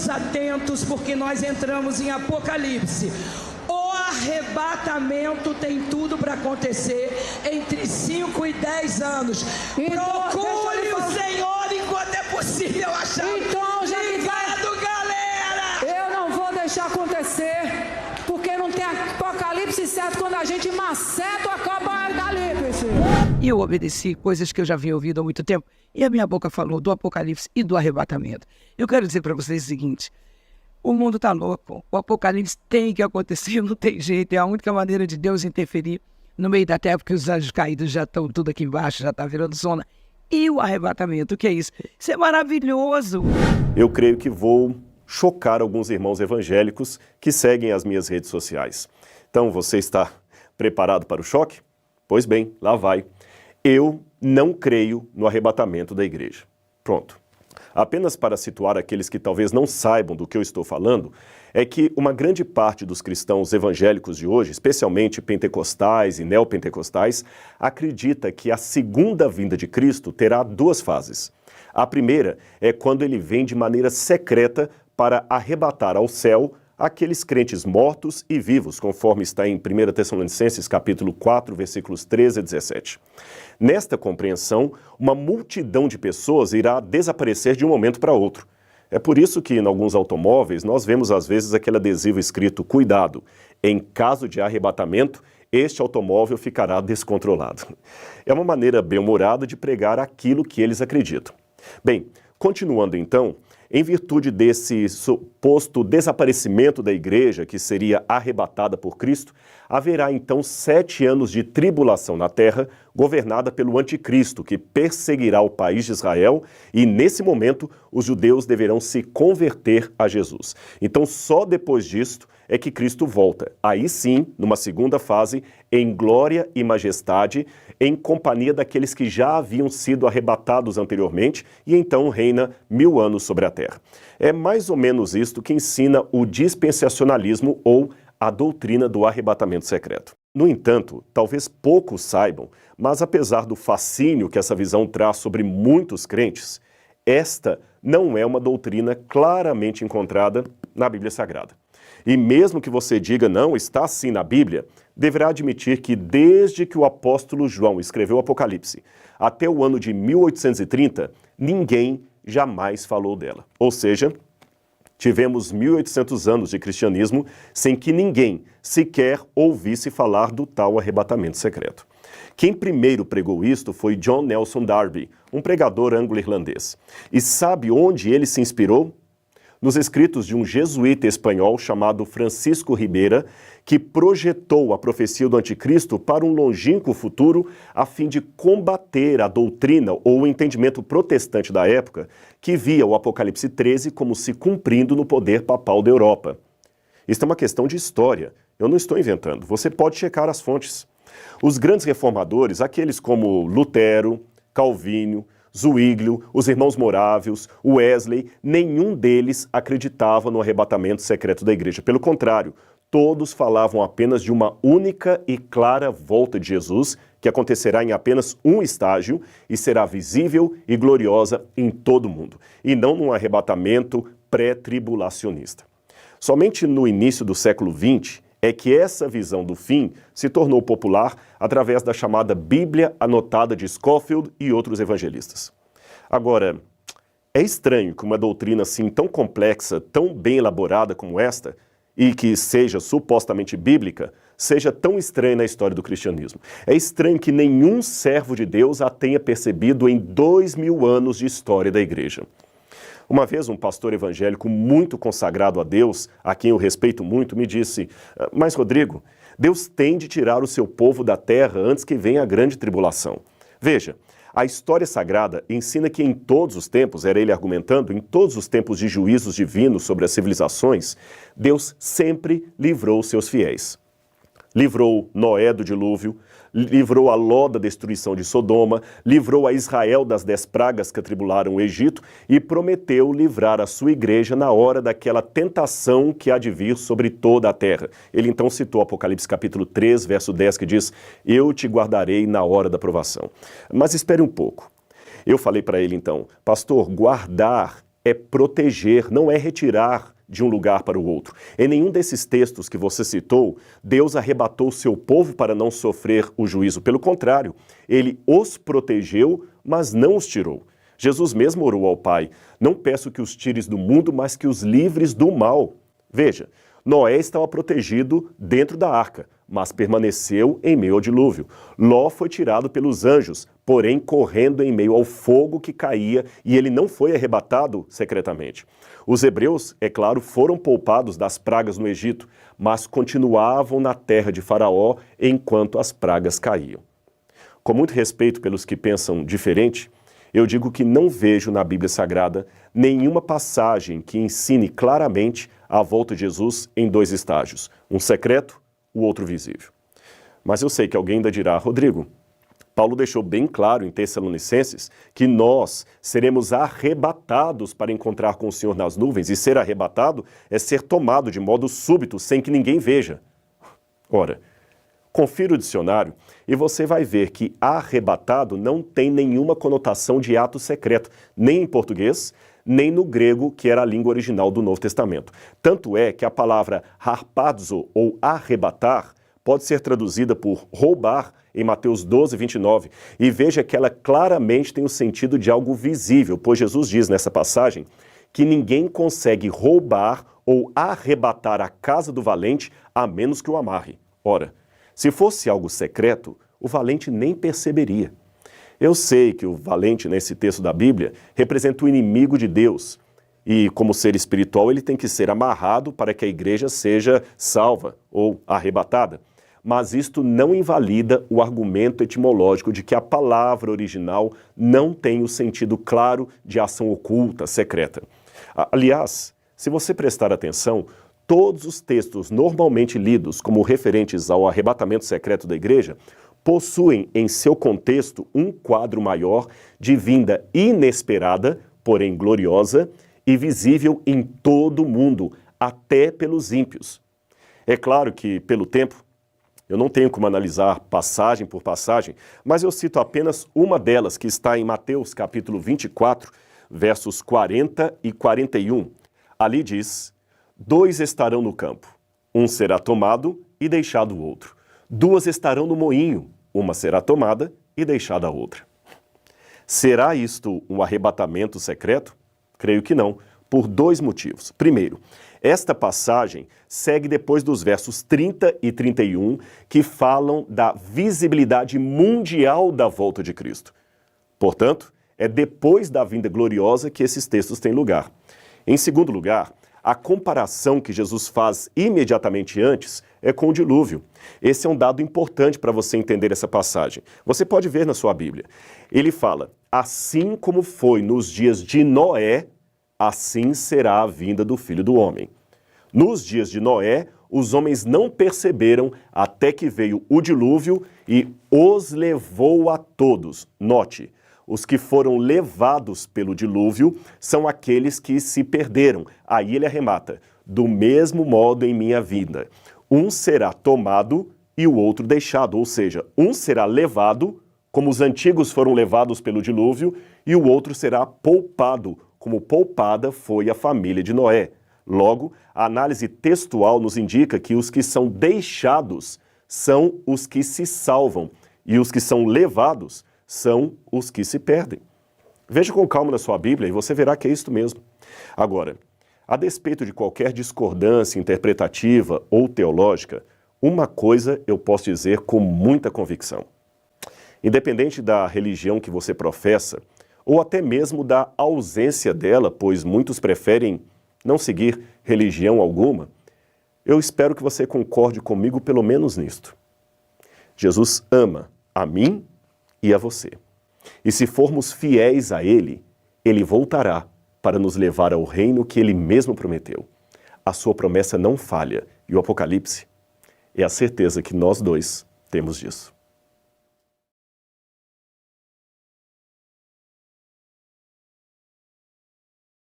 todos atentos, porque nós entramos em Apocalipse. O arrebatamento tem tudo para acontecer entre 5 e 10 anos. Então, procure o Senhor enquanto é possível achar. Então, já que Ligado, galera! eu não vou deixar acontecer, porque não tem Apocalipse certo quando a gente maceta o Apocalipse. E eu obedeci coisas que eu já havia ouvido há muito tempo. E a minha boca falou do Apocalipse e do arrebatamento. Eu quero dizer para vocês o seguinte: o mundo está louco. O Apocalipse tem que acontecer, não tem jeito. É a única maneira de Deus interferir no meio da terra, porque os anjos caídos já estão tudo aqui embaixo, já está virando zona. E o arrebatamento, o que é isso? Isso é maravilhoso. Eu creio que vou chocar alguns irmãos evangélicos que seguem as minhas redes sociais. Então, você está preparado para o choque? Pois bem, lá vai. Eu não creio no arrebatamento da igreja. Pronto. Apenas para situar aqueles que talvez não saibam do que eu estou falando, é que uma grande parte dos cristãos evangélicos de hoje, especialmente pentecostais e neopentecostais, acredita que a segunda vinda de Cristo terá duas fases. A primeira é quando ele vem de maneira secreta para arrebatar ao céu aqueles crentes mortos e vivos, conforme está em 1 Tessalonicenses capítulo 4, versículos 13 a 17. Nesta compreensão, uma multidão de pessoas irá desaparecer de um momento para outro. É por isso que, em alguns automóveis, nós vemos às vezes aquele adesivo escrito: cuidado, em caso de arrebatamento, este automóvel ficará descontrolado. É uma maneira bem-humorada de pregar aquilo que eles acreditam. Bem, continuando então, em virtude desse suposto desaparecimento da igreja, que seria arrebatada por Cristo, haverá então 7 anos de tribulação na terra, governada pelo anticristo, que perseguirá o país de Israel, e nesse momento os judeus deverão se converter a Jesus. Então só depois disto é que Cristo volta. Aí sim, numa segunda fase, em glória e majestade, em companhia daqueles que já haviam sido arrebatados anteriormente, e então reina 1000 anos sobre a terra. É mais ou menos isto que ensina o dispensacionalismo ou a doutrina do arrebatamento secreto. No entanto, talvez poucos saibam, mas apesar do fascínio que essa visão traz sobre muitos crentes, esta não é uma doutrina claramente encontrada na Bíblia Sagrada. E mesmo que você diga não, está assim na Bíblia, deverá admitir que desde que o apóstolo João escreveu o Apocalipse até o ano de 1830, ninguém jamais falou dela. Ou seja, tivemos 1800 anos de cristianismo sem que ninguém sequer ouvisse falar do tal arrebatamento secreto. Quem primeiro pregou isto foi John Nelson Darby, um pregador anglo-irlandês. E sabe onde ele se inspirou? Nos escritos de um jesuíta espanhol chamado Francisco Ribeira, que projetou a profecia do anticristo para um longínquo futuro a fim de combater a doutrina ou o entendimento protestante da época, que via o Apocalipse 13 como se cumprindo no poder papal da Europa. Isto é uma questão de história. Eu não estou inventando. Você pode checar as fontes. Os grandes reformadores, aqueles como Lutero, Calvino, Zwinglio, os irmãos Morávios, Wesley, nenhum deles acreditava no arrebatamento secreto da igreja. Pelo contrário, todos falavam apenas de uma única e clara volta de Jesus, que acontecerá em apenas um estágio e será visível e gloriosa em todo o mundo, e não num arrebatamento pré-tribulacionista. Somente no início do século XX é que essa visão do fim se tornou popular através da chamada Bíblia Anotada de Scofield e outros evangelistas. Agora, é estranho que uma doutrina assim tão complexa, tão bem elaborada como esta, e que seja supostamente bíblica, seja tão estranha na história do cristianismo. É estranho que nenhum servo de Deus a tenha percebido em 2000 anos de história da igreja. Uma vez um pastor evangélico muito consagrado a Deus, a quem eu respeito muito, me disse: mas Rodrigo, Deus tem de tirar o seu povo da terra antes que venha a grande tribulação. Veja, a história sagrada ensina que em todos os tempos, era ele argumentando, em todos os tempos de juízos divinos sobre as civilizações, Deus sempre livrou os seus fiéis. Livrou Noé do dilúvio, livrou a Ló da destruição de Sodoma, livrou a Israel das 10 pragas que atribularam o Egito e prometeu livrar a sua igreja na hora daquela tentação que há de vir sobre toda a terra. Ele então citou Apocalipse capítulo 3, verso 10, que diz: eu te guardarei na hora da provação. Mas espere um pouco. Eu falei para ele então: pastor, guardar é proteger, não é retirar de um lugar para o outro. Em nenhum desses textos que você citou, Deus arrebatou o seu povo para não sofrer o juízo. Pelo contrário, ele os protegeu, mas não os tirou. Jesus mesmo orou ao Pai: não peço que os tires do mundo, mas que os livres do mal. Veja, Noé estava protegido dentro da arca, mas permaneceu em meio ao dilúvio. Ló foi tirado pelos anjos, porém correndo em meio ao fogo que caía, e ele não foi arrebatado secretamente. Os hebreus, é claro, foram poupados das pragas no Egito, mas continuavam na terra de Faraó enquanto as pragas caíam. Com muito respeito pelos que pensam diferente, eu digo que não vejo na Bíblia Sagrada nenhuma passagem que ensine claramente a volta de Jesus em dois estágios, um secreto, o outro visível. Mas eu sei que alguém ainda dirá: Rodrigo, Paulo deixou bem claro em Tessalonicenses que nós seremos arrebatados para encontrar com o Senhor nas nuvens, e ser arrebatado é ser tomado de modo súbito, sem que ninguém veja. Ora, confira o dicionário e você vai ver que arrebatado não tem nenhuma conotação de ato secreto, nem em português, nem no grego, que era a língua original do Novo Testamento. Tanto é que a palavra harpazo, ou arrebatar, pode ser traduzida por roubar em Mateus 12, 29. E veja que ela claramente tem o sentido de algo visível, pois Jesus diz nessa passagem que ninguém consegue roubar ou arrebatar a casa do valente a menos que o amarre. Ora, se fosse algo secreto, o valente nem perceberia. Eu sei que o valente, nesse texto da Bíblia, representa o inimigo de Deus. E, como ser espiritual, ele tem que ser amarrado para que a igreja seja salva ou arrebatada. Mas isto não invalida o argumento etimológico de que a palavra original não tem o sentido claro de ação oculta, secreta. Aliás, se você prestar atenção, todos os textos normalmente lidos como referentes ao arrebatamento secreto da igreja possuem em seu contexto um quadro maior de vinda inesperada, porém gloriosa, e visível em todo o mundo, até pelos ímpios. É claro que, pelo tempo, eu não tenho como analisar passagem por passagem, mas eu cito apenas uma delas, que está em Mateus capítulo 24, versos 40 e 41. Ali diz: 2 estarão no campo, um será tomado e deixado o outro. 2 estarão no moinho, uma será tomada e deixada a outra. Será isto um arrebatamento secreto? Creio que não, por 2 motivos. Primeiro, esta passagem segue depois dos versos 30 e 31, que falam da visibilidade mundial da volta de Cristo. Portanto, é depois da vinda gloriosa que esses textos têm lugar. Em segundo lugar, a comparação que Jesus faz imediatamente antes é com o dilúvio. Esse é um dado importante para você entender essa passagem. Você pode ver na sua Bíblia. Ele fala: assim como foi nos dias de Noé, assim será a vinda do Filho do Homem. Nos dias de Noé, os homens não perceberam até que veio o dilúvio e os levou a todos. Note, os que foram levados pelo dilúvio são aqueles que se perderam. Aí ele arremata: do mesmo modo em minha vinda. Um será tomado e o outro deixado. Ou seja, um será levado, como os antigos foram levados pelo dilúvio, e o outro será poupado, como poupada foi a família de Noé. Logo, a análise textual nos indica que os que são deixados são os que se salvam, e os que são levados são os que se perdem. Veja com calma na sua Bíblia e você verá que é isto mesmo. Agora, a despeito de qualquer discordância interpretativa ou teológica, uma coisa eu posso dizer com muita convicção. Independente da religião que você professa, ou até mesmo da ausência dela, pois muitos preferem não seguir religião alguma, eu espero que você concorde comigo pelo menos nisto. Jesus ama a mim e a você. E se formos fiéis a Ele, Ele voltará para nos levar ao reino que Ele mesmo prometeu. A sua promessa não falha, e o Apocalipse é a certeza que nós dois temos disso.